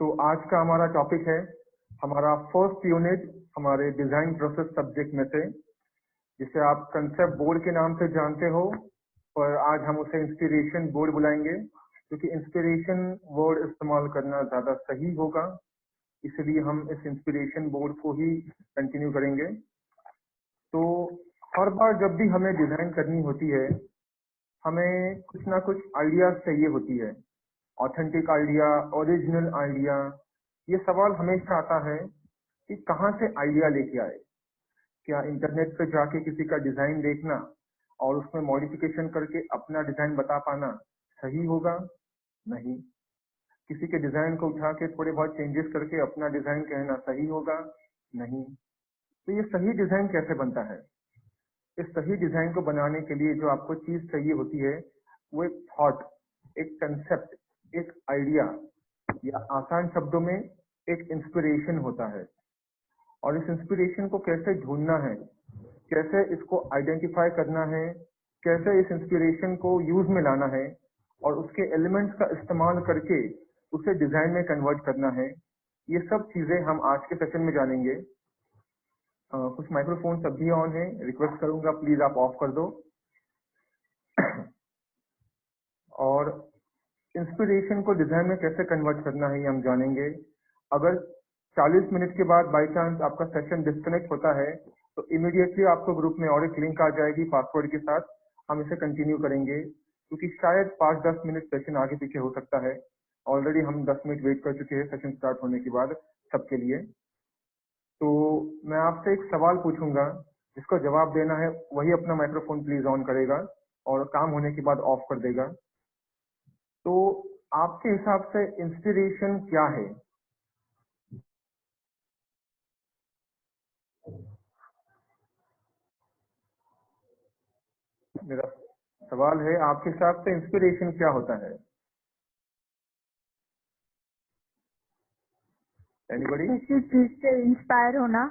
तो आज का हमारा टॉपिक है हमारा फर्स्ट यूनिट हमारे डिजाइन प्रोसेस सब्जेक्ट में से, जिसे आप कंसेप्ट बोर्ड के नाम से जानते हो, पर आज हम उसे इंस्पिरेशन बोर्ड बुलाएंगे क्योंकि इंस्पिरेशन वर्ड इस्तेमाल करना ज्यादा सही होगा। इसलिए हम इस इंस्पिरेशन बोर्ड को ही कंटिन्यू करेंगे। तो हर बार जब भी हमें डिजाइन करनी होती है, हमें कुछ ना कुछ आइडियाज चाहिए होती है, ऑथेंटिक आइडिया, ओरिजिनल आइडिया। ये सवाल हमेशा आता है कि कहाँ से आइडिया लेके आए। क्या इंटरनेट पे जाके किसी का डिजाइन देखना और उसमें मॉडिफिकेशन करके अपना डिजाइन बता पाना सही होगा? नहीं। किसी के डिजाइन को उठा के थोड़े बहुत चेंजेस करके अपना डिजाइन कहना सही होगा? नहीं। तो ये सही डिजाइन कैसे बनता है? इस सही डिजाइन को बनाने के लिए जो आपको चीज चाहिए होती है वो एक थॉट, एक कंसेप्ट, एक आइडिया, या आसान शब्दों में एक इंस्पिरेशन होता है। और इस इंस्पिरेशन को कैसे ढूंढना है, कैसे इसको आइडेंटिफाई करना है, कैसे इस इंस्पिरेशन को यूज में लाना है और उसके एलिमेंट्स का इस्तेमाल करके उसे डिजाइन में कन्वर्ट करना है, ये सब चीजें हम आज के सेशन में जानेंगे। कुछ माइक्रोफोन सब भी ऑन है, रिक्वेस्ट करूंगा प्लीज आप ऑफ कर दो। और इंस्पिरेशन को डिजाइन में कैसे कन्वर्ट करना है ये हम जानेंगे। अगर 40 मिनट के बाद बाई चांस आपका सेशन डिस्कनेक्ट होता है तो इमीडिएटली आपको ग्रुप में और एक लिंक आ जाएगी पासवर्ड के साथ, हम इसे कंटिन्यू करेंगे क्योंकि शायद 5-10 मिनट सेशन आगे पीछे हो सकता है। ऑलरेडी हम 10 मिनट वेट कर चुके हैं सेशन स्टार्ट होने के बाद सबके लिए। तो मैं आपसे एक सवाल पूछूंगा, जिसको जवाब देना है वही अपना माइक्रोफोन प्लीज ऑन करेगा और काम होने के बाद ऑफ कर देगा। तो आपके हिसाब से इंस्पिरेशन क्या है? मेरा सवाल है, आपके हिसाब से इंस्पिरेशन क्या होता है? एनीबॉडी? किसी चीज से इंस्पायर होना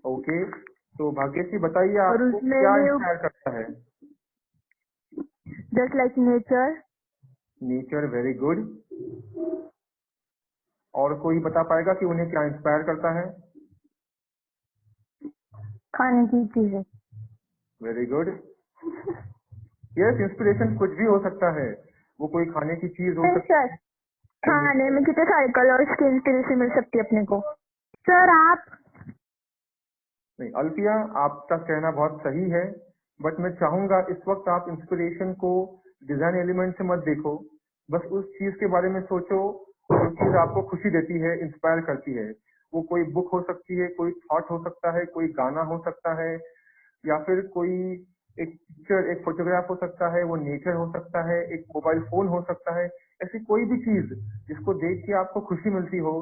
ओके, तो भाग्यश्री बताइए और आपको उसमें क्या भी इंस्पायर करता है? Just like nature. Nature, very good. और कोई बता पाएगा कि उन्हें क्या इंस्पायर करता है? खाने की चीजें। Very good. यस, इंस्पिरेशन कुछ भी हो सकता है, वो कोई खाने की चीज हो सकती सर, खाने में कितने सारे कलर्स की इंस्पिरेशन मिल सकती है अपने को। सर आप नहीं। अल्फिया, आपका कहना बहुत सही है, बट मैं चाहूंगा इस वक्त आप इंस्पिरेशन को डिजाइन एलिमेंट से मत देखो, बस उस चीज के बारे में सोचो जो चीज आपको खुशी देती है, इंस्पायर करती है। वो कोई बुक हो सकती है, कोई थॉट हो सकता है, कोई गाना हो सकता है, या फिर कोई एक पिक्चर, एक फोटोग्राफ हो सकता है, वो नेचर हो सकता है, एक मोबाइल फोन हो सकता है। ऐसी कोई भी चीज जिसको देख के आपको खुशी मिलती हो,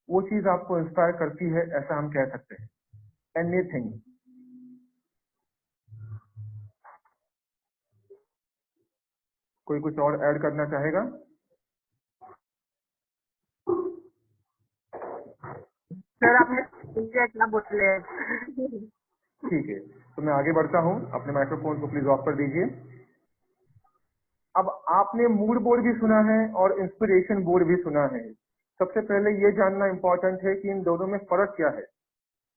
वो चीज आपको इंस्पायर करती है, ऐसा हम कह सकते हैं। एनीथिंग। कोई कुछ और ऐड करना चाहेगा? सर आपने इतना बोले। ठीक है, तो मैं आगे बढ़ता हूँ। अपने माइक्रोफोन को प्लीज ऑफ कर दीजिए। अब आपने मूड बोर्ड भी सुना है और इंस्पिरेशन बोर्ड भी सुना है। सबसे पहले ये जानना इंपॉर्टेंट है कि इन दोनों में फर्क क्या है,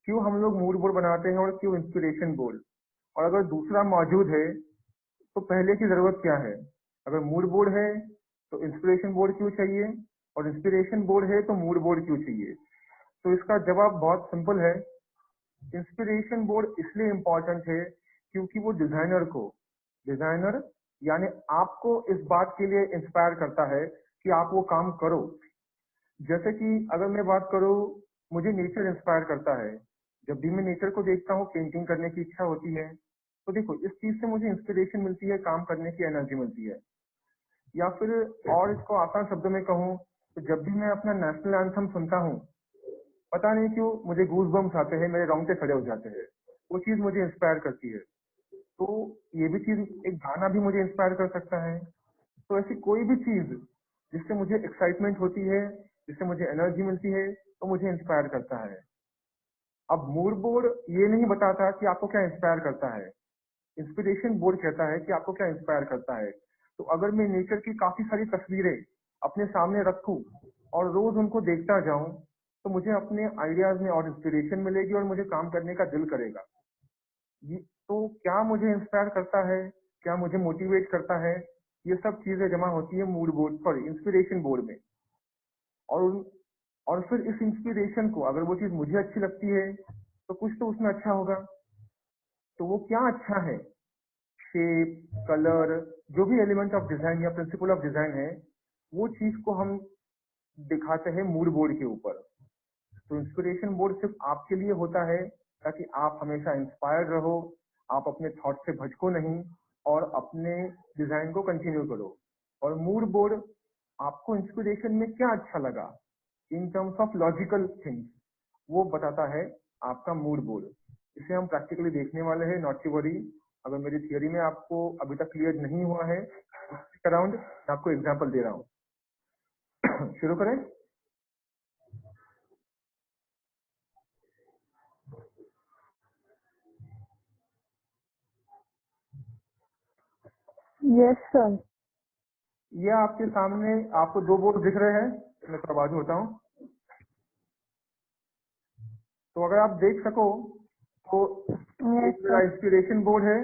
क्यों हम लोग मूड बोर्ड बनाते हैं और क्यों इंस्पिरेशन बोर्ड। और अगर दूसरा मौजूद है तो पहले की जरूरत क्या है? अगर मूड बोर्ड है तो इंस्पिरेशन बोर्ड क्यों चाहिए, और इंस्पिरेशन बोर्ड है तो मूड बोर्ड क्यों चाहिए? तो इसका जवाब बहुत सिंपल है। इंस्पिरेशन बोर्ड इसलिए इम्पोर्टेंट है क्योंकि वो डिजाइनर यानी आपको इस बात के लिए इंस्पायर करता है कि आप वो काम करो। जैसे कि अगर मैं बात करूं, मुझे नेचर इंस्पायर करता है। जब भी मैं नेचर को देखता हूँ, पेंटिंग करने की इच्छा होती है। तो देखो, इस चीज से मुझे इंस्पिरेशन मिलती है, काम करने की एनर्जी मिलती है। या फिर और इसको आसान शब्दों में कहूँ तो जब भी मैं अपना नेशनल एंथम सुनता हूँ, पता नहीं क्यों मुझे गूज बम्स आते हैं, मेरे रोंगटे खड़े हो जाते हैं। वो चीज मुझे इंस्पायर करती है। तो ये भी चीज, एक गाना भी मुझे इंस्पायर कर सकता है। तो ऐसी कोई भी चीज जिससे मुझे एक्साइटमेंट होती है, जिससे मुझे एनर्जी मिलती है, तो मुझे इंस्पायर करता है। अब मूड बोर्ड ये नहीं बताता कि आपको क्या इंस्पायर करता है, इंस्पिरेशन बोर्ड कहता है कि आपको क्या इंस्पायर करता है। तो अगर मैं नेचर की काफी सारी तस्वीरें अपने सामने रखूं और रोज उनको देखता जाऊं तो मुझे अपने आइडियाज में और इंस्पिरेशन मिलेगी और मुझे काम करने का दिल करेगा। ये तो क्या मुझे इंस्पायर करता है, क्या मुझे मोटिवेट करता है, ये सब चीजें जमा होती है mood board, sorry inspiration board में। और और फिर इस इंस्पिरेशन को अगर वो चीज मुझे अच्छी लगती है तो कुछ तो उसमें अच्छा होगा। तो वो क्या अच्छा है, शेप, कलर, जो भी एलिमेंट ऑफ डिजाइन या प्रिंसिपल ऑफ डिजाइन है, वो चीज को हम दिखाते हैं मूड बोर्ड के ऊपर। तो इंस्पिरेशन बोर्ड सिर्फ आपके लिए होता है ताकि आप हमेशा इंस्पायर्ड रहो, आप अपने थॉट से भटको नहीं और अपने डिजाइन को कंटिन्यू करो। और मूड बोर्ड आपको इंस्पिरेशन में क्या अच्छा लगा in terms of logical things, वो बताता है आपका मूड बोर्ड। इसे हम प्रैक्टिकली देखने वाले हैं, नॉट टू वरी। अगर मेरी थियोरी में आपको अभी तक क्लियर नहीं हुआ है अराउंड, मैं आपको एग्जाम्पल दे रहा हूँ। शुरू करें। Yes sir. ये आपके सामने आपको दो बोर्ड दिख रहे हैं, मैं थोड़ा बाजू होता हूँ। तो अगर आप देख सको तो यस एक मेरा सर। इंस्पिरेशन बोर्ड है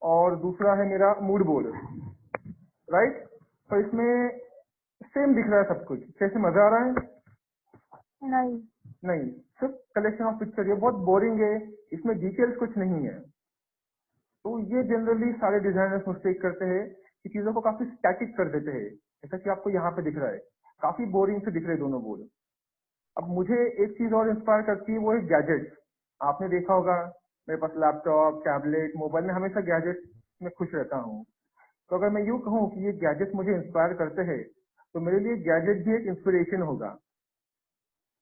और दूसरा है मेरा मूड बोर्ड, राइट। तो इसमें सेम दिख रहा है सब कुछ, कैसे मजा आ रहा है? नहीं। नहीं, सिर्फ कलेक्शन ऑफ पिक्चर, ये बहुत बोरिंग है, इसमें डिटेल्स कुछ नहीं है। तो ये जनरली सारे डिजाइनर्स मिस्टेक करते हैं कि चीजों को काफी स्टैटिक कर देते हैं, जैसा कि आपको यहाँ पे दिख रहा है, काफी बोरिंग से दिख रहे हैं दोनों बोर्ड। अब मुझे एक चीज और इंस्पायर करती है, वो है गैजेट। आपने देखा होगा मेरे पास लैपटॉप, टैबलेट, मोबाइल में हमेशा गैजेट में खुश रहता हूँ। तो अगर मैं यूँ कहूँ कि ये गैजेट मुझे इंस्पायर करते हैं तो मेरे लिए गैजेट भी एक इंस्पिरेशन होगा।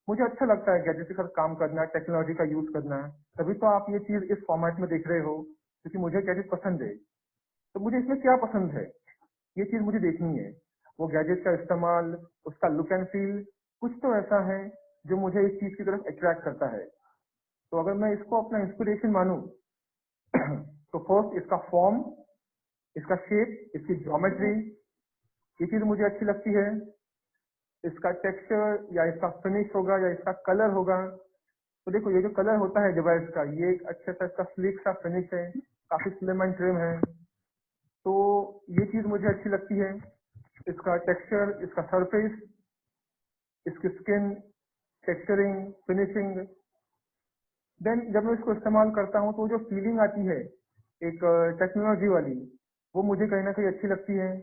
मुझे अच्छा लगता है गैजेट के साथ काम करना, टेक्नोलॉजी का यूज करना। तभी तो आप ये चीज इस फॉर्मेट में देख रहे हो, क्योंकि मुझे गैजेट पसंद है। तो मुझे इसमें क्या पसंद है, ये चीज मुझे देखनी है। वो गैजेट का इस्तेमाल, उसका लुक एंड फील, कुछ तो ऐसा है जो मुझे इस चीज की तरफ अट्रैक्ट करता है। तो अगर मैं इसको अपना इंस्पिरेशन मानूं तो फर्स्ट इसका फॉर्म, इसका शेप, इसकी ज्योमेट्री, ये चीज मुझे अच्छी लगती है। इसका टेक्सचर या इसका फिनिश होगा या इसका कलर होगा। तो देखो ये जो कलर होता है डिवाइस का, ये एक अच्छे सा इसका स्लीक सा फिनिश है, काफी स्लिम एंड ट्रिम है। तो ये चीज मुझे अच्छी लगती है। इसका टेक्सचर, इसका सरफेस, इसकी स्किन, टेक्सचरिंग, फिनिशिंग। देन जब मैं इसको इस्तेमाल करता हूँ तो जो फीलिंग आती है एक टेक्नोलॉजी वाली, वो मुझे कहीं ना कहीं अच्छी लगती है।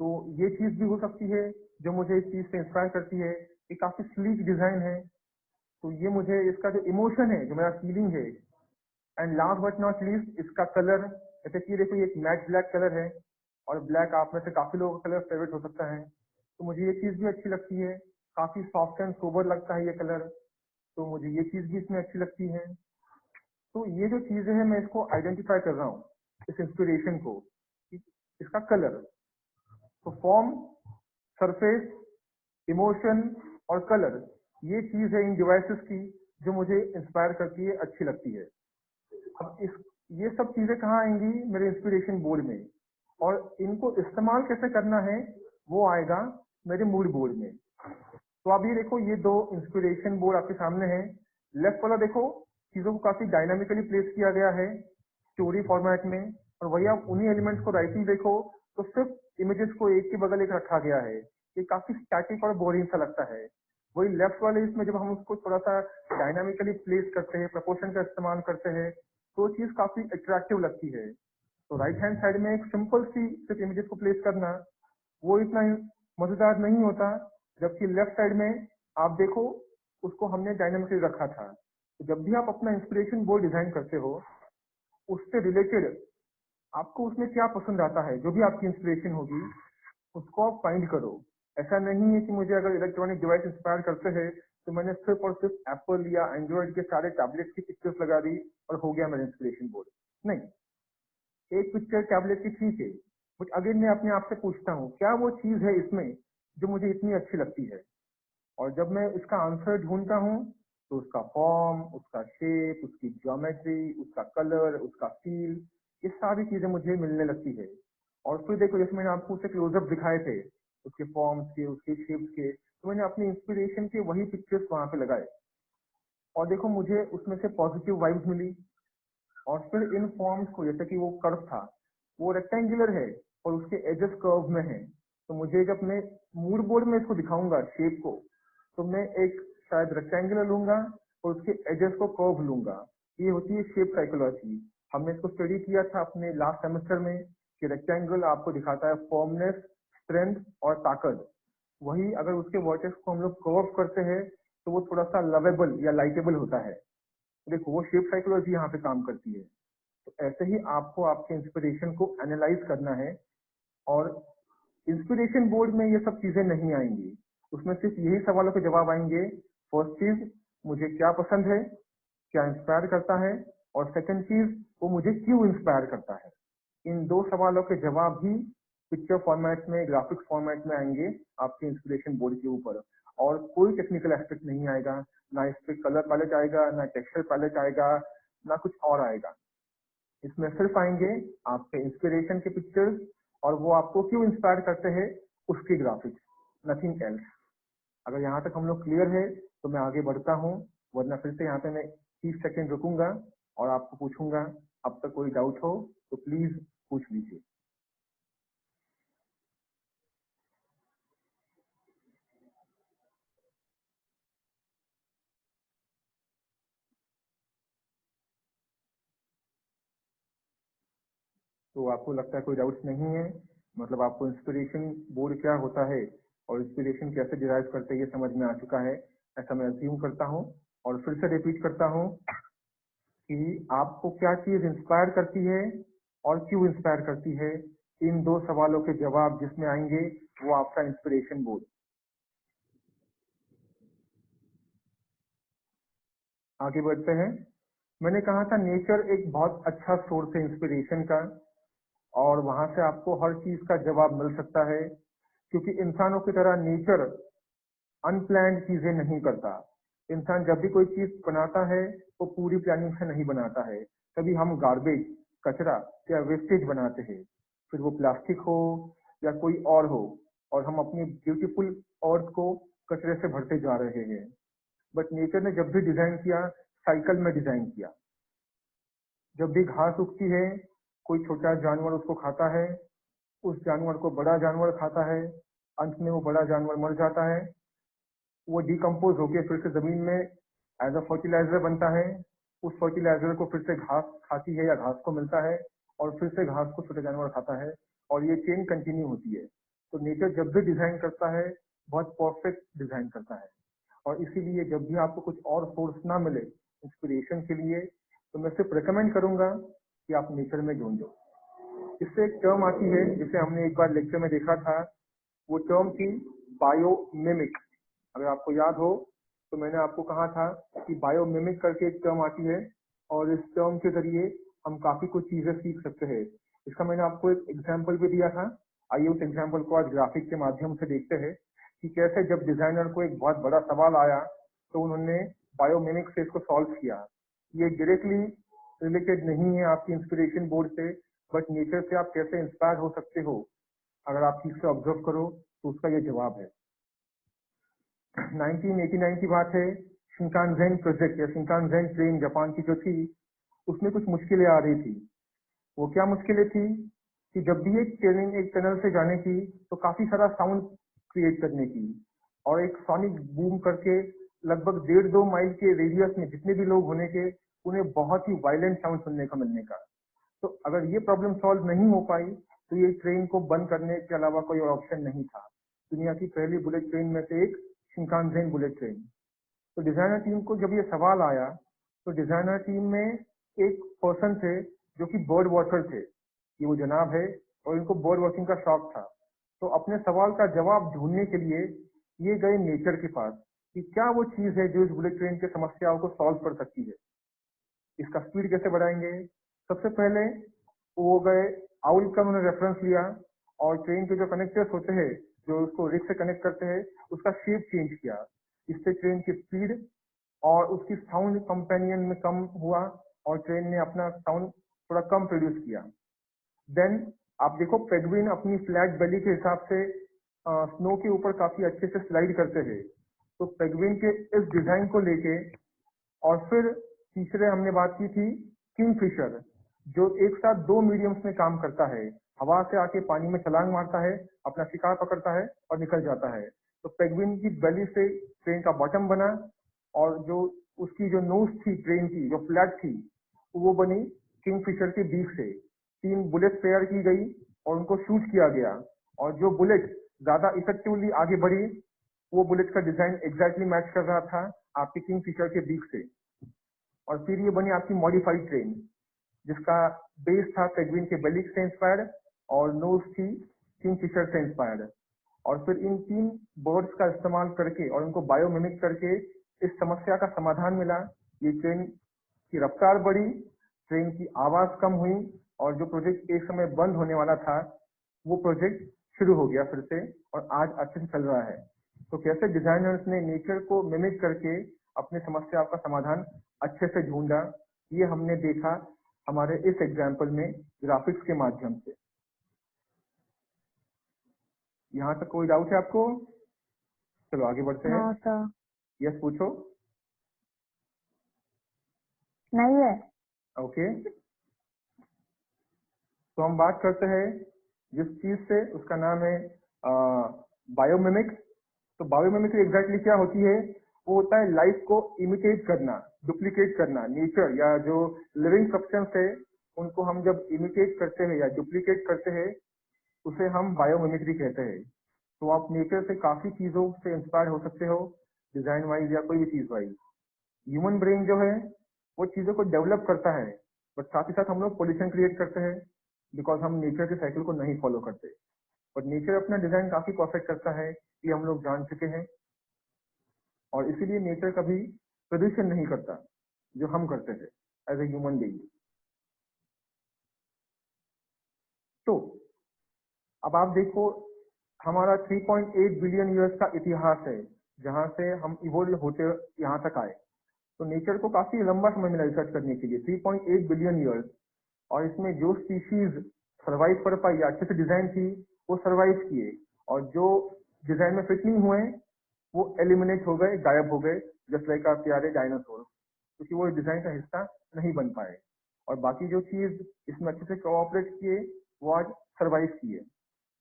तो ये चीज भी हो सकती है जो मुझे इस चीज से इंस्पायर करती है। ये काफी स्लीक डिजाइन है, तो ये मुझे इसका जो इमोशन है, जो मेरा फीलिंग है। And last but not least इसका कलर, जैसे कि देखो ये एक मैट ब्लैक कलर है और ब्लैक आप में से काफी लोगों का कलर फेवरेट हो सकता है, तो मुझे ये चीज भी अच्छी लगती है। काफी सॉफ्ट एंड सोबर लगता है ये कलर, तो मुझे ये चीज भी इसमें अच्छी लगती है। तो ये जो चीजें हैं मैं इसको आइडेंटिफाई कर रहा हूँ, इस इंस्पिरेशन को, कि इसका कलर, तो फॉर्म, सरफेस, इमोशन और कलर, ये चीज है इन डिवाइसेस की जो मुझे इंस्पायर करती है, अच्छी लगती है। अब इस ये सब चीजें कहाँ आएंगी मेरे इंस्पिरेशन बोर्ड में, और इनको इस्तेमाल कैसे करना है वो आएगा मेरे मूड बोर्ड में। तो आप ये देखो, ये दो इंस्पिरेशन बोर्ड आपके सामने है। लेफ्ट वाला देखो, चीजों को काफी डायनामिकली प्लेस किया गया है स्टोरी फॉर्मेट में, और वही आप उन्हीं एलिमेंट्स को राइटिंग देखो तो सिर्फ इमेजेस को एक के बगल एक रखा गया है। ये काफी स्टैटिक और बोरिंग सा लगता है। वही लेफ्ट वाले इसमें जब हम उसको थोड़ा सा डायनामिकली प्लेस करते हैं, प्रपोर्शन का इस्तेमाल करते हैं, तो चीज काफी अट्रैक्टिव लगती है। तो राइट हैंड साइड में एक सिंपल सी सिर्फ इमेजेस को प्लेस करना, वो इतना मजेदार नहीं होता, जबकि लेफ्ट साइड में आप देखो उसको हमने डायनामिकली रखा था। तो जब भी आप अपना इंस्पिरेशन बोर्ड डिजाइन करते हो, उससे रिलेटेड आपको उसमें क्या पसंद आता है, जो भी आपकी इंस्पिरेशन होगी उसको आप फाइंड करो। ऐसा नहीं है कि मुझे अगर इलेक्ट्रॉनिक डिवाइस इंस्पायर करते हैं तो मैंने सिर्फ और सिर्फ एप्पल या एंड्रॉइड के सारे टैबलेट की पिक्चर्स लगा दी और हो गया मेरा इंस्पिरेशन बोर्ड। नहीं, एक पिक्चर टैबलेट की ठीक है, बट अगेन मैं अपने आप से पूछता हूँ क्या वो चीज है इसमें जो मुझे इतनी अच्छी लगती है। और जब मैं इसका आंसर ढूंढता हूँ तो उसका फॉर्म, उसका शेप, उसकी ज्योमेट्री, उसका कलर, उसका फील, ये सारी चीजें मुझे मिलने लगती है। और फिर देखो, जैसे मैंने आपको उससे क्लोजअप दिखाए थे उसके फॉर्म्स के, उसके शेप्स के, तो मैंने अपनी इंस्पिरेशन के वही पिक्चर्स वहां पे लगाए और देखो मुझे उसमें से पॉजिटिव वाइब्स मिली। और फिर इन फॉर्म्स को, जैसे कि वो कर्व था, वो रेक्टेंगुलर है और उसके एजेस कर्व में है, तो मुझे जब मैं मूड बोर्ड में इसको दिखाऊंगा शेप को, तो मैं एक शायद रेक्टेंगुलर लूंगा और उसके एजेस को कर्व लूंगा। ये होती है शेप साइकोलॉजी। हमने इसको स्टडी किया था अपने लास्ट सेमेस्टर में कि रेक्टेंगल आपको दिखाता है फॉर्मनेस, स्ट्रेंथ और ताकत। वही अगर उसके वर्टेक्स को हम लोग कर्व करते हैं तो वो थोड़ा सा लवेबल या लाइटेबल होता है। देखो वो शेप साइकोलॉजी यहाँ पे काम करती है। तो ऐसे ही आपको आपके इंस्पिरेशन को एनालाइज करना है और इंस्पिरेशन बोर्ड में ये सब चीजें नहीं आएंगी, उसमें सिर्फ यही सवालों के जवाब आएंगे। फर्स्ट चीज, मुझे क्या पसंद है, क्या इंस्पायर करता है, और सेकंड चीज, वो मुझे क्यों इंस्पायर करता है। इन दो सवालों के जवाब ही पिक्चर फॉर्मेट में, ग्राफिक्स फॉर्मेट में आएंगे आपके इंस्पिरेशन बोर्ड के ऊपर, और कोई टेक्निकल एस्पेक्ट नहीं आएगा। ना इस पे कलर पैलेट आएगा, ना टेक्सचर पैलेट आएगा, ना कुछ और आएगा। इसमें सिर्फ आएंगे आपके इंस्पिरेशन के पिक्चर्स और वो आपको क्यों इंस्पायर करते हैं उसके ग्राफिक्स, नथिंग एल्स। अगर यहाँ तक हम लोग क्लियर है तो मैं आगे बढ़ता हूँ, वरना फिर से यहाँ पे मैं 30 सेकेंड रुकूंगा और आपको पूछूंगा। अब तक कोई डाउट हो तो प्लीज पूछ लीजिए। तो आपको लगता है कोई डाउट्स नहीं है, मतलब आपको इंस्पिरेशन बोर्ड क्या होता है और इंस्पिरेशन कैसे डिराइव करते हैं ये समझ में आ चुका है, ऐसा मैं अज्यूम करता हूँ। और फिर से रिपीट करता हूँ कि आपको क्या चीज इंस्पायर करती है और क्यों इंस्पायर करती है। इन दो सवालों के जवाब जिसमें आएंगे वो आपका इंस्पिरेशन बोर्ड। आगे बढ़ते हैं। मैंने कहा था नेचर एक बहुत अच्छा सोर्स है इंस्पिरेशन का, और वहां से आपको हर चीज का जवाब मिल सकता है, क्योंकि इंसानों की तरह नेचर अनप्लान्ड चीजें नहीं करता। इंसान जब भी कोई चीज बनाता है वो पूरी प्लानिंग से नहीं बनाता है। तभी हम गार्बेज, कचरा या वेस्टेज बनाते हैं, फिर वो प्लास्टिक हो या कोई और हो, और हम अपनी ब्यूटीफुल अर्थ को कचरे से भरते जा रहे हैं। बट नेचर ने जब भी डिजाइन किया, साइकिल में डिजाइन किया। जब भी घास उगती है, कोई छोटा जानवर उसको खाता है, उस जानवर को बड़ा जानवर खाता है, अंत में वो बड़ा जानवर मर जाता है, वो डिकम्पोज होके फिर से जमीन में एज अ फर्टिलाइजर बनता है। उस फर्टिलाइजर को फिर से घास खाती है या घास को मिलता है, और फिर से घास को छोटा जानवर खाता है, और ये चेन कंटिन्यू होती है। तो नेचर जब भी डिजाइन करता है बहुत परफेक्ट डिजाइन करता है। और इसीलिए जब भी आपको कुछ और सोर्स ना मिले इंस्पिरेशन के लिए, तो मैं सिर्फ रिकमेंड करूंगा कि आप नेचर में ढूंढो। इससे एक टर्म आती है जिसे हमने एक बार लेक्चर में देखा था, वो टर्म थी बायोमिमिक। अगर आपको याद हो तो मैंने आपको कहा था कि बायोमिमिक करके एक टर्म आती है, और इस टर्म के जरिए हम काफी कुछ चीजें सीख सकते हैं। इसका मैंने आपको एक एग्जाम्पल भी दिया था। आइए उस एग्जाम्पल को आज ग्राफिक के माध्यम से देखते हैं कि कैसे जब डिजाइनर को एक बहुत बड़ा सवाल आया तो उन्होंने बायोमिमिक से इसको सॉल्व किया। ये डायरेक्टली रिलेटेड नहीं है आपकी इंस्पिरेशन बोर्ड से, बट नेचर से आप कैसे इंस्पायर हो सकते हो अगर आप ठीक से ऑब्जर्व करो तो उसका ये जवाब है। 1989 की बात है। शिंकानजेन प्रोजेक्ट या शिंकानजेन ट्रेन जापान की जो थी, उसमें कुछ मुश्किलें आ रही थी। वो क्या मुश्किलें थी कि जब भी एक ट्रेन एक टनल से जाने की तो काफी सारा साउंड क्रिएट करने की, और एक सॉनिक बूम करके लगभग 1.5-2 माइल के रेडियस में जितने भी लोग होने के, उन्हें बहुत ही वायलेंट साउंड सुनने का मिलने का। तो अगर ये प्रॉब्लम सॉल्व नहीं हो पाई तो ये ट्रेन को बंद करने के अलावा कोई और ऑप्शन नहीं था। दुनिया की पहली बुलेट ट्रेन में से एक शिंकानजेन बुलेट ट्रेन। तो डिजाइनर टीम को जब ये सवाल आया तो डिजाइनर टीम में एक पर्सन थे जो कि बर्ड वॉचर थे, ये वो जनाब है, और इनको बर्ड वॉचिंग का शौक था। तो अपने सवाल का जवाब ढूंढने के लिए ये गए नेचर के पास कि क्या वो चीज है जो इस बुलेट ट्रेन की समस्याओं को सॉल्व कर सकती है। इसका स्पीड कैसे बढ़ाएंगे। सबसे पहले वो गए, आउल का उन्होंने रेफरेंस लिया, और ट्रेन के जो कनेक्टर्स होते हैं जो उसको रिग से कनेक्ट करते हैं उसका शेप चेंज किया। इससे ट्रेन की स्पीड और उसकी साउंड कंपेनियन में कम हुआ, और ट्रेन ने अपना साउंड थोड़ा कम प्रोड्यूस किया। देन आप देखो पेंगुइन अपनी फ्लैट बेली के हिसाब से स्नो के ऊपर काफी अच्छे से स्लाइड करते हैं। तो पेंगुइन के इस डिजाइन को लेके, और फिर तीसरे हमने बात की थी किंगफिशर, जो एक साथ दो मीडियम्स में काम करता है। हवा से आके पानी में छलांग मारता है, अपना शिकार पकड़ता है और निकल जाता है। तो पेंगुइन की बेली से ट्रेन का बॉटम बना, और जो उसकी जो नोज थी ट्रेन की, जो फ्लैट थी, वो बनी किंगफिशर के बीक से। 3 बुलेट तैयार की गई और उनको शूट किया गया, और जो बुलेट ज्यादा इफेक्टिवली आगे बढ़ी, वो बुलेट का डिजाइन एग्जैक्टली मैच कर रहा था आपकी किंगफिशर के बीक से। और फिर ये बनी आपकी मॉडिफाइड ट्रेन, जिसका बेस था पेंगुइन के बेली से इंस्पायर्ड और नोज थी किंगफिशर से इंस्पायर्ड। और फिर इन 3 बर्ड्स का इस्तेमाल करके और उनको बायोमिमिक करके इस समस्या का समाधान मिला। ये ट्रेन की रफ्तार बढ़ी, ट्रेन की आवाज कम हुई, और जो प्रोजेक्ट एक समय बंद होने वाला था, वो प्रोजेक्ट शुरू हो गया फिर से, और आज अच्छे से चल रहा है। तो कैसे डिजाइनर्स ने नेचर को मिमिक करके अपनी समस्या का समाधान अच्छे से ढूंढा, ये हमने देखा हमारे इस एग्जाम्पल में ग्राफिक्स के माध्यम से। यहाँ तक कोई डाउट है आपको? चलो आगे बढ़ते हैं। नो सर, यस, पूछो। नहीं है। ओके, तो हम बात करते हैं जिस चीज से, उसका नाम है बायोमिमिक्स। तो बायोमिमिक्री एग्जैक्टली क्या होती है? वो होता है लाइफ को इमिटेट करना, डुप्लीकेट करना। नेचर या जो लिविंग सब्सटेंस है, उनको हम जब इमिटेट करते हैं या डुप्लीकेट करते हैं, उसे हम बायोमिमिक्री कहते हैं। तो आप नेचर से काफी चीजों से इंस्पायर हो सकते हो, डिजाइन वाइज या कोई भी चीज वाइज। ह्यूमन ब्रेन जो है, वो चीजों को डेवलप करता है, बट साथ ही साथ हम लोग पोल्यूशन क्रिएट करते हैं, बिकॉज हम नेचर के साइकिल को नहीं फॉलो करते। बट नेचर अपना डिजाइन काफी परफेक्ट करता है, ये हम लोग जान चुके हैं। और इसीलिए नेचर कभी प्रदूषण नहीं करता, जो हम करते हैं एज ए ह्यूमन बीइंग। तो अब आप देखो, हमारा 3.8 बिलियन ईयर्स का इतिहास है, जहां से हम इवोल्व होते यहाँ तक आए। तो नेचर को काफी लंबा समय मिला रिसर्च करने के लिए, 3.8 बिलियन ईयर्स। और इसमें जो स्पीशीज सरवाइव कर पाई, अच्छे से डिजाइन थी, वो सरवाइव किए, और जो डिजाइन में फिट नहीं हुए, वो एलिमिनेट हो गए, गायब हो गए, जस्ट लाइक आप प्यारे डायनासोर, क्योंकि वो डिजाइन का हिस्सा नहीं बन पाए। और बाकी जो चीज इसमें अच्छे से कोऑपरेट किए, वो आज सरवाइव किए।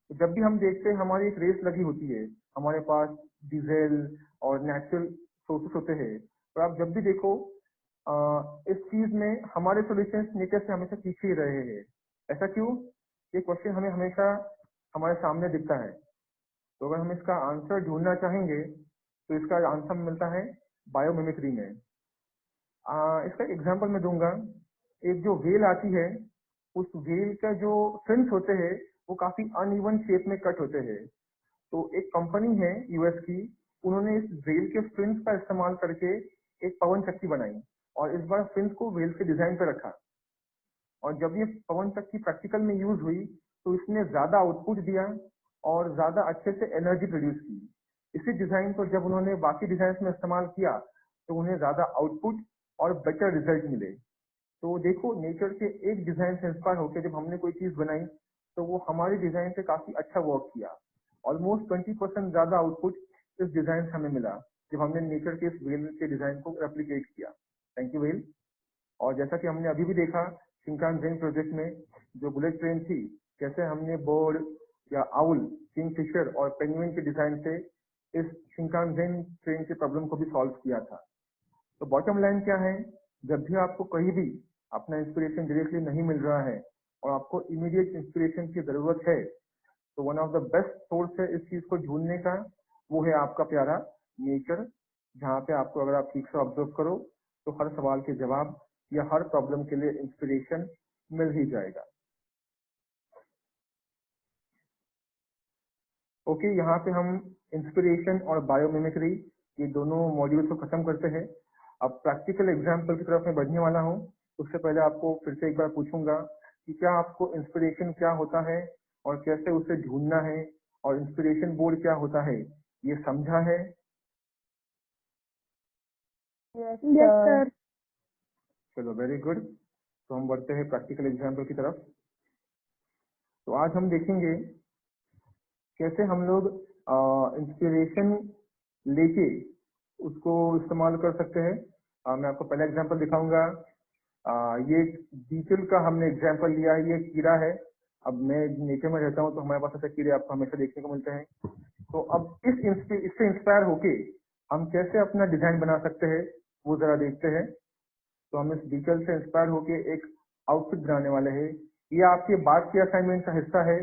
तो जब भी हम देखते हैं हमारी एक रेस लगी होती है, हमारे पास डीजल और नेचुरल सोर्सेस होते हैं, तो आप जब भी देखो इस चीज में हमारे सॉल्यूशंस नेचर से हमेशा पीछे ही रहे हैं। ऐसा क्यों? ये क्वेश्चन हमें हमेशा हमारे सामने दिखता है। तो अगर हम इसका आंसर ढूंढना चाहेंगे, तो इसका आंसर मिलता है बायोमिमिक्री में। इसका एग्जांपल मैं दूंगा। एक जो वेल आती है, उस वेल का जो फिन्स होते हैं, वो काफी अनइवन शेप में कट होते हैं। तो एक कंपनी है यूएस की, उन्होंने इस वेल के फिन्स का इस्तेमाल करके एक पवन चक्की बनाई, और इस बार फिन्स को वेल के डिजाइन पे रखा। और जब ये पवन चक्की प्रैक्टिकल में यूज हुई, तो इसने ज्यादा आउटपुट दिया और ज्यादा अच्छे से एनर्जी प्रोड्यूस की। इसी डिजाइन को जब उन्होंने बाकी डिजाइन में इस्तेमाल किया, तो उन्हें ज्यादा आउटपुट और बेटर रिजल्ट मिले। तो देखो, नेचर के एक डिजाइन से इंस्पायर होकर जब हमने कोई चीज बनाई, तो वो हमारी डिजाइन से काफी अच्छा वर्क किया। ऑलमोस्ट 20% ज्यादा आउटपुट इस डिजाइन से हमें मिला, जब हमने नेचर के इस वेल के डिजाइन को रेप्लिकेट किया। Thank you well. और जैसा कि हमने अभी भी देखा शिंकानजेन प्रोजेक्ट में, जो बुलेट ट्रेन थी, कैसे हमने बर्ड या आउल, किंगफिशर और पेंगुइन के डिजाइन से इस शिंकानजेन ट्रेन के प्रॉब्लम को भी सॉल्व किया था। तो बॉटम लाइन क्या है? जब भी आपको कहीं भी अपना इंस्पिरेशन डायरेक्टली नहीं मिल रहा है और आपको इमीडिएट इंस्पिरेशन की जरूरत है, तो one of the best source है इस चीज को ढूंढने का, वो है आपका प्यारा नेचर। जहाँ पे आपको, अगर आप ठीक से ऑब्जर्व करो, तो हर सवाल के जवाब या हर प्रॉब्लम के लिए इंस्पिरेशन मिल ही जाएगा। ओके, यहाँ पे हम इंस्पिरेशन और बायोमिमिक्री, ये दोनों मॉड्यूल्स को खत्म करते हैं। अब प्रैक्टिकल एग्जाम्पल की तरफ मैं बढ़ने वाला हूँ। उससे पहले आपको फिर से एक बार पूछूंगा कि क्या आपको इंस्पिरेशन क्या होता है और कैसे उसे ढूंढना है, और इंस्पिरेशन बोर्ड क्या होता है, ये समझा है? Yes sir. चलो, वेरी गुड। तो हम बढ़ते हैं प्रैक्टिकल एग्जाम्पल की तरफ। तो आज हम देखेंगे कैसे हम लोग इंस्पिरेशन लेके उसको इस्तेमाल कर सकते हैं। मैं आपको पहला एग्जांपल दिखाऊंगा। ये बीटल का हमने एग्जांपल लिया है, ये कीड़ा है। अब मैं नेचर में रहता हूँ तो हमारे पास ऐसे कीड़े आपको हमेशा देखने को मिलते हैं। तो अब इससे इंस्पायर होके हम कैसे अपना डिजाइन बना सकते हैं वो जरा देखते हैं। तो हम इस बीटल से इंस्पायर होके एक आउटफिट बनाने वाले हैं। ये आपके बाद के असाइनमेंट का हिस्सा है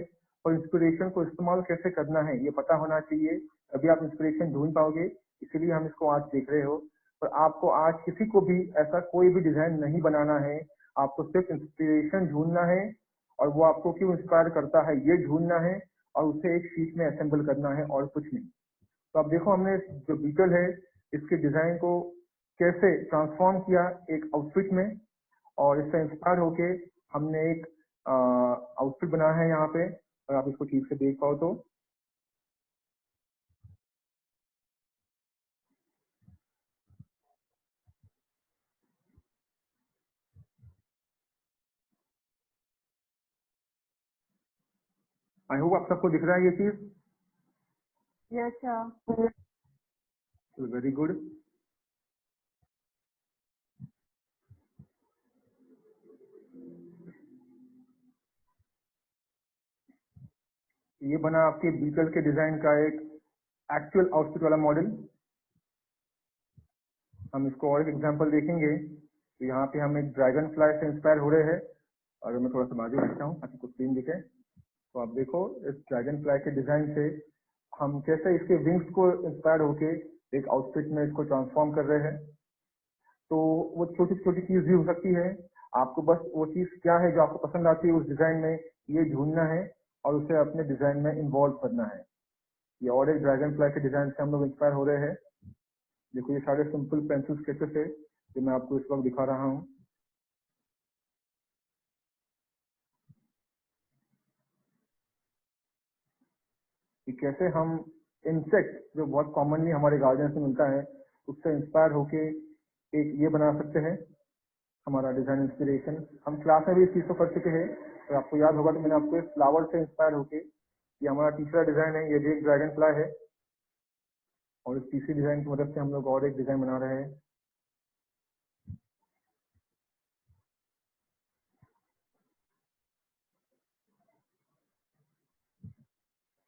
और इंस्पिरेशन को इस्तेमाल कैसे करना है ये पता होना चाहिए, तभी आप इंस्पिरेशन ढूंढ पाओगे। इसीलिए हम इसको आज देख रहे हो। पर आपको आज किसी को भी ऐसा कोई भी डिजाइन नहीं बनाना है, आपको सिर्फ इंस्पिरेशन ढूंढना है और वो आपको क्यों इंस्पायर करता है ये ढूंढना है और उसे एक शीट में असेंबल करना है और कुछ नहीं। तो अब देखो हमने जो बीटल है इसके डिजाइन को कैसे ट्रांसफॉर्म किया एक आउटफिट में, और इससे इंस्पायर होके हमने एक आउटफिट बनाया है यहाँ पे। अगर आप इसको ठीक से देख पाओ तो आई होप आप सबको दिख रहा है ये चीज। Yes sir. Very good. ये बना आपके बीटल के डिजाइन का एक एक्चुअल आउटफिट वाला मॉडल। हम इसको और एक एग्जांपल देखेंगे। तो यहाँ पे हम एक ड्रैगन फ्लाई से इंस्पायर हो रहे हैं। अगर मैं थोड़ा सा बाजू रखता हूँ ताकि कुछ सीन दिखे, तो आप देखो इस ड्रैगन फ्लाई के डिजाइन से हम कैसे इसके विंग्स को इंस्पायर होके एक आउटफिट में इसको ट्रांसफॉर्म कर रहे हैं। तो वो छोटी छोटी चीज भी हो सकती है। आपको बस वो चीज क्या है जो आपको पसंद आती है उस डिजाइन में ये ढूंढना है और उसे अपने डिजाइन में इन्वॉल्व करना है। ये और एक ड्रैगन फ्लाई के डिजाइन से हम लोग इंस्पायर हो रहे हैं। देखो ये सारे सिंपल पेंसिल स्केचेस है जो मैं आपको इस वक्त दिखा रहा हूँ। कि कैसे हम इंसेक्ट जो बहुत कॉमनली हमारे गार्डन से मिलता है उससे इंस्पायर होके एक ये बना सकते हैं हमारा डिजाइन इंस्पिरेशन। हम क्लास में भी इस चीज को कर चुके हैं। तो आपको याद होगा तो मैंने आपको इस फ्लावर से इंस्पायर होके, ये हमारा तीसरा डिजाइन है, ये भी एक ड्रैगन फ्लाई है और इस तीसरी डिजाइन की मदद से हम लोग और एक डिजाइन बना रहे हैं।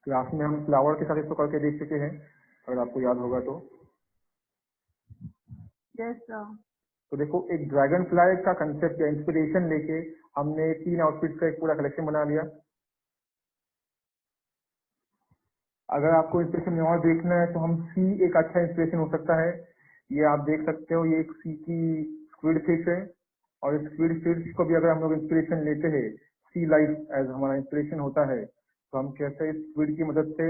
क्लास में हम फ्लावर के साथ इसको करके देख चुके हैं अगर आपको याद होगा तो। Yes sir. तो देखो एक ड्रैगन फ्लाई का कंसेप्ट या इंस्पिरेशन लेके हमने 3 आउटफिट का एक पूरा कलेक्शन बना लिया। अगर आपको इंस्पिरेशन में और देखना है तो हम सी एक अच्छा इंस्पिरेशन हो सकता है। ये आप देख सकते हो, ये एक सी की स्क्विड फिश है और इस स्क्विड फिश को भी अगर हम लोग इंस्पिरेशन लेते हैं, सी लाइफ एज हमारा इंस्पिरेशन होता है, तो हम कैसे इस स्क्विड की मदद से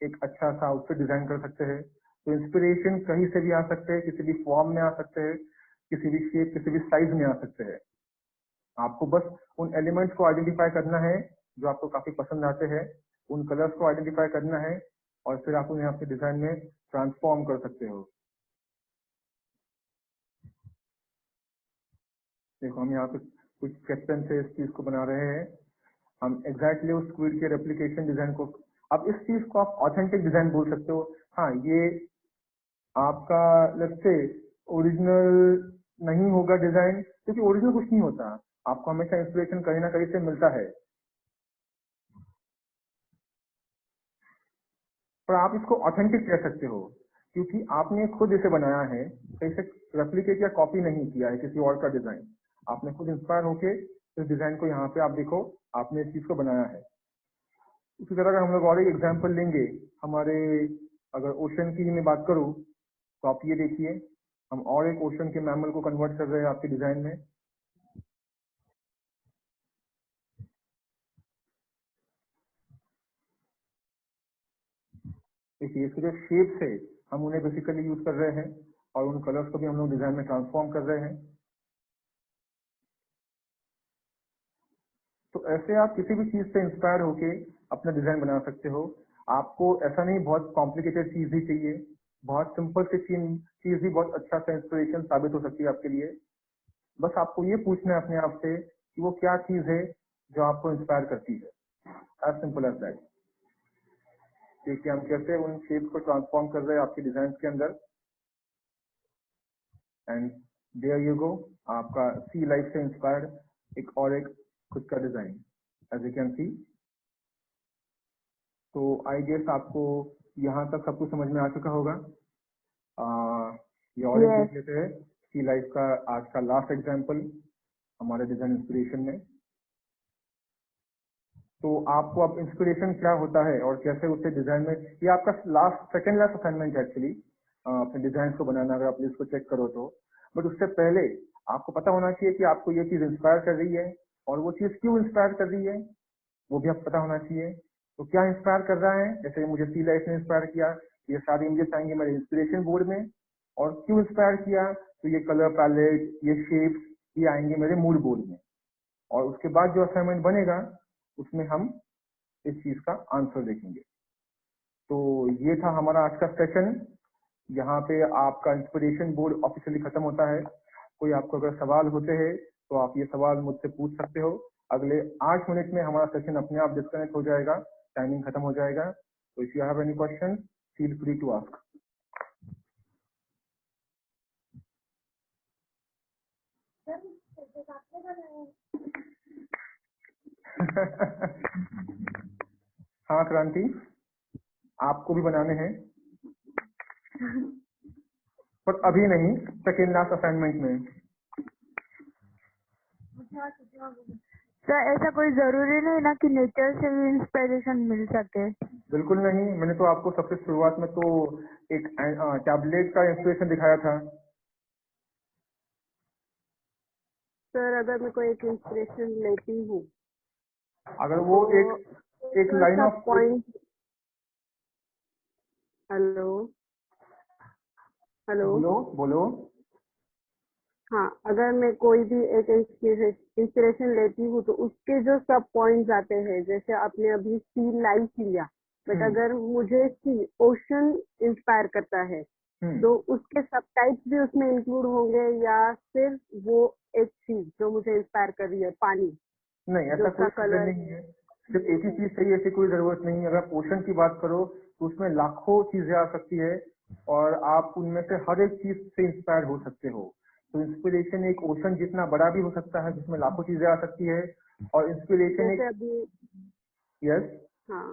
एक अच्छा सा आउटफिट डिजाइन कर सकते हैं। तो इंस्पिरेशन कहीं से भी आ सकते हैं, किसी भी फॉर्म में आ सकते हैं, किसी भी शेप किसी भी साइज में आ सकते हैं। आपको बस उन एलिमेंट्स को आइडेंटिफाई करना है जो आपको काफी पसंद आते हैं, उन कलर्स को आइडेंटिफाई करना है और फिर आप उन्हें आपके डिजाइन में ट्रांसफॉर्म कर सकते हो। देखो हम यहाँ पे कुछ स्केच पेन से इस चीज को बना रहे हैं। हम एग्जैक्टली उस स्क्विड के रेप्लिकेशन डिजाइन को, अब इस चीज को आप ऑथेंटिक डिजाइन बोल सकते हो। हाँ, ये आपका लेट्स से ओरिजिनल नहीं होगा डिजाइन, क्योंकि ओरिजिनल कुछ नहीं होता। आपको हमेशा इंस्पिरेशन कहीं ना कहीं से मिलता है, पर आप इसको ऑथेंटिक कह सकते हो क्योंकि आपने खुद इसे बनाया है, कहीं से रेप्लिकेट या कॉपी नहीं किया है किसी और का डिजाइन। आपने खुद इंस्पायर होके इस डिजाइन को यहाँ पे आप देखो आपने इस चीज को बनाया है। उसी तरह का हम लोग और एक एग्जाम्पल लेंगे हमारे, अगर ओशन की मैं बात करूँ तो आप ये देखिए हम और एक ओशन के मैमल को कन्वर्ट कर रहे हैं आपके डिजाइन में। देखिए इसके जो शेप्स है हम उन्हें बेसिकली यूज कर रहे हैं और उन कलर्स को भी हम लोग डिजाइन में ट्रांसफॉर्म कर रहे हैं। तो ऐसे आप किसी भी चीज से इंस्पायर होके अपना डिजाइन बना सकते हो। आपको ऐसा नहीं बहुत कॉम्प्लिकेटेड चीज ही चाहिए, बहुत सिंपल सी चीज भी बहुत अच्छा सा इंस्पिरेशन साबित हो सकती है आपके लिए। बस आपको ये पूछना है अपने आप से कि वो क्या चीज है जो आपको इंस्पायर करती है। As simple as that. देखिए हम कैसे उन शेप्स को ट्रांसफॉर्म कर रहे हैं आपके डिजाइन के अंदर। एंड देयर यू गो, आपका सी लाइफ से इंस्पायर्ड एक खुद का design as you can see. तो आई गेस आपको यहाँ तक सब कुछ समझ में आ चुका होगा। ये और एक Yes. देख लेते हैं सी लाइफ का आज का लास्ट एग्जाम्पल हमारे डिजाइन इंस्पिरेशन में। तो आपको अब इंस्पिरेशन क्या होता है और कैसे उसे डिजाइन में, ये आपका सेकेंड लास्ट असाइनमेंट है एक्चुअली अपने डिजाइन को बनाना, अगर आप इसको चेक करो तो। बट उससे पहले आपको पता होना चाहिए कि आपको ये चीज इंस्पायर कर रही है और वो चीज क्यों इंस्पायर कर रही है वो भी आपको पता होना चाहिए। तो क्या इंस्पायर कर रहा है, जैसे मुझे सी लाइफ ने इंस्पायर किया, ये सारी इमेजेस आएंगे मेरे इंस्पिरेशन बोर्ड में। और क्यों इंस्पायर किया, तो ये कलर पैलेट, ये शेप्स, ये आएंगे मेरे मूड बोर्ड में। और उसके बाद जो असाइनमेंट बनेगा उसमें हम इस चीज का आंसर देखेंगे। तो ये था हमारा आज का सेशन। यहाँ पे आपका इंस्पिरेशन बोर्ड ऑफिशियली खत्म होता है। कोई आपको अगर सवाल होते हैं तो आप ये सवाल मुझसे पूछ सकते हो। अगले 8 मिनट में हमारा सेशन अपने आप डिस्कनेक्ट हो जाएगा, टाइमिंग खत्म हो जाएगा। तो if you have any question feel free to ask. हाँ क्रांति, आपको भी बनाने हैं पर अभी नहीं, सेकेंड लास्ट असाइनमेंट में। सर ऐसा कोई जरूरी नहीं ना कि नेचर से ही इंस्पिरेशन मिल सके। बिल्कुल नहीं, मैंने तो आपको सबसे शुरुआत में तो एक टैबलेट का इंस्पिरेशन दिखाया था। सर अगर मैं कोई एक इंस्पिरेशन लेती हूँ अगर वो तो एक लाइन सब ऑफ पॉइंट, हेलो हेलो, बोलो बोलो। हाँ, अगर मैं कोई भी एक इंस्पिरेशन लेती हूँ तो उसके जो सब पॉइंट्स आते हैं, जैसे आपने अभी सी लाइफ लिया, बट अगर मुझे सी ओशन इंस्पायर करता है तो उसके सब टाइप्स भी उसमें इंक्लूड होंगे या सिर्फ वो एक चीज जो मुझे इंस्पायर कर रही है, पानी? नहीं, ऐसा कोई कलर नहीं है, सिर्फ एक ही चीज चाहिए, ऐसी कोई जरूरत नहीं है। अगर आप ओशन की बात करो तो उसमें लाखों चीजें आ सकती है और आप उनमें से हर एक चीज से इंस्पायर हो सकते हो। तो इंस्पिरेशन एक ओशन जितना बड़ा भी हो सकता है जिसमें लाखों चीजें आ सकती है। और इंस्पिरेशन जैसे एक अभी, यस हाँ,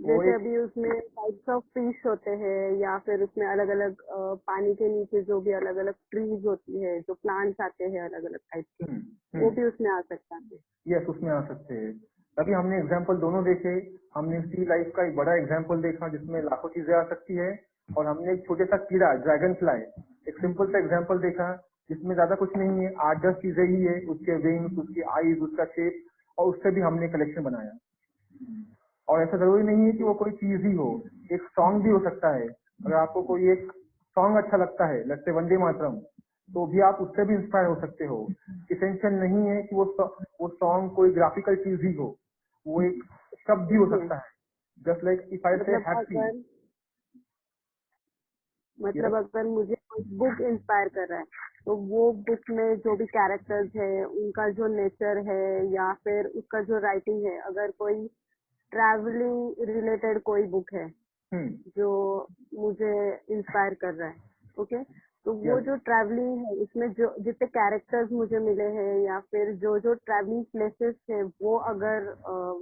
वो जैसे एक अभी उसमें टाइप्स ऑफ फिश होते हैं या फिर उसमें अलग अलग पानी के नीचे जो भी अलग अलग ट्रीज होती है, जो प्लांट्स आते हैं अलग अलग टाइप के, वो भी उसमें आ सकता है। यस उसमें आ सकते हैं। तभी हमने एग्जाम्पल दोनों देखे। हमने सी लाइफ का एक बड़ा एग्जाम्पल देखा जिसमें लाखों चीजें आ सकती है, और हमने एक छोटे सा कीड़ा ड्रैगन फ्लाई, एक सिंपल सा एग्जाम्पल देखा जिसमें ज्यादा कुछ नहीं है, 8-10 चीजें ही है, उसके विंग्स, उसकी आईज, उसका शेप, और उससे भी हमने कलेक्शन बनाया। और ऐसा जरूरी नहीं है कि वो कोई चीज ही हो, एक सॉन्ग भी हो सकता है। अगर आपको कोई एक सॉन्ग अच्छा लगता है, लगते वंदे मातरम, तो भी आप उससे भी इंस्पायर हो सकते हो। इसेंशियल नहीं है कि वो सॉन्ग कोई ग्राफिकल चीज ही हो, वो एक शब्द भी हो सकता है। जस्ट लाइक इफ आई से हैप्पी। अगर मुझे कोई बुक इंस्पायर कर रहा है तो वो बुक में जो भी कैरेक्टर्स है, उनका जो नेचर है या फिर उसका जो राइटिंग है, अगर कोई ट्रैवलिंग रिलेटेड कोई बुक है जो मुझे इंस्पायर कर रहा है, ओके, तो वो जो ट्रैवलिंग है उसमें जो जितने कैरेक्टर्स मुझे मिले हैं या फिर जो जो ट्रैवलिंग प्लेसेस है वो अगर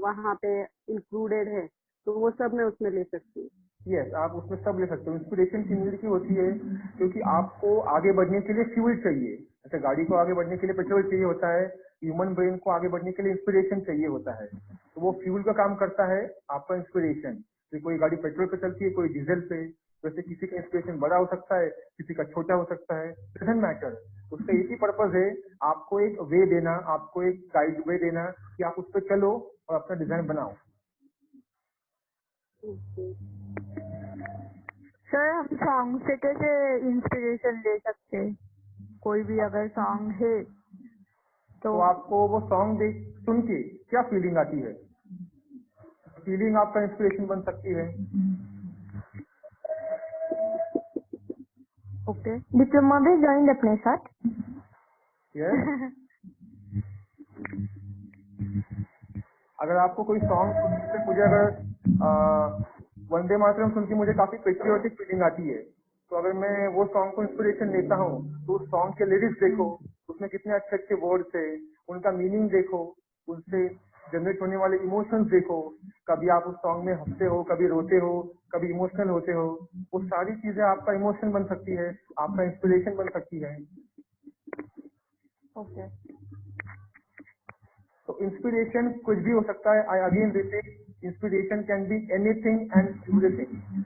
वहाँ पे इंक्लूडेड है तो वो सब मैं उसमें ले सकती हूँ। यस आप उसमें सब ले सकते हो। इंस्पिरेशन की नीड की होती है क्योंकि आपको आगे बढ़ने के लिए फ्यूल चाहिए। जैसे गाड़ी को आगे बढ़ने के लिए पेट्रोल चाहिए होता है, ह्यूमन ब्रेन को आगे बढ़ने के लिए इंस्पिरेशन चाहिए होता है। तो वो फ्यूल का काम करता है आपका इंस्पिरेशन। तो कोई गाड़ी पेट्रोल पे चलती है, कोई डीजल पे। वैसे किसी का इंस्पिरेशन बड़ा हो सकता है, किसी का छोटा हो सकता है, डजंट मैटर। उसका एक ही पर्पज है, आपको एक वे देना, आपको एक गाइड वे देना कि आप उस पर चलो और अपना डिजाइन बनाओ। सर हम सॉन्ग से कैसे इंस्पिरेशन ले सकते हैं? कोई भी अगर सॉन्ग है तो आपको वो सॉन्ग सुन के क्या फीलिंग आती है, फीलिंग आपका इंस्पिरेशन बन सकती है। ओके, डिप्लोमा भी ज्वाइन अपने साथ। यस अगर आपको कोई सॉन्ग सुनने से मुझे अगर वंदे मातरम सुन के मुझे काफी पेट्रियोटिक फीलिंग आती है। तो अगर मैं वो सॉन्ग को इंस्पिरेशन लेता हूँ तो उस सॉन्ग के लिरिक्स देखो, उसमें कितने अच्छे अच्छे वर्ड्स है, उनका मीनिंग देखो, उनसे जनरेट होने वाले इमोशंस देखो। कभी आप उस सॉन्ग में हंसते हो, कभी रोते हो, कभी इमोशनल होते हो। वो सारी चीजें आपका इमोशन बन सकती है, आपका इंस्पिरेशन बन सकती है। ओके। तो इंस्पिरेशन कुछ भी हो सकता है। I again repeat, inspiration can be anything and everything.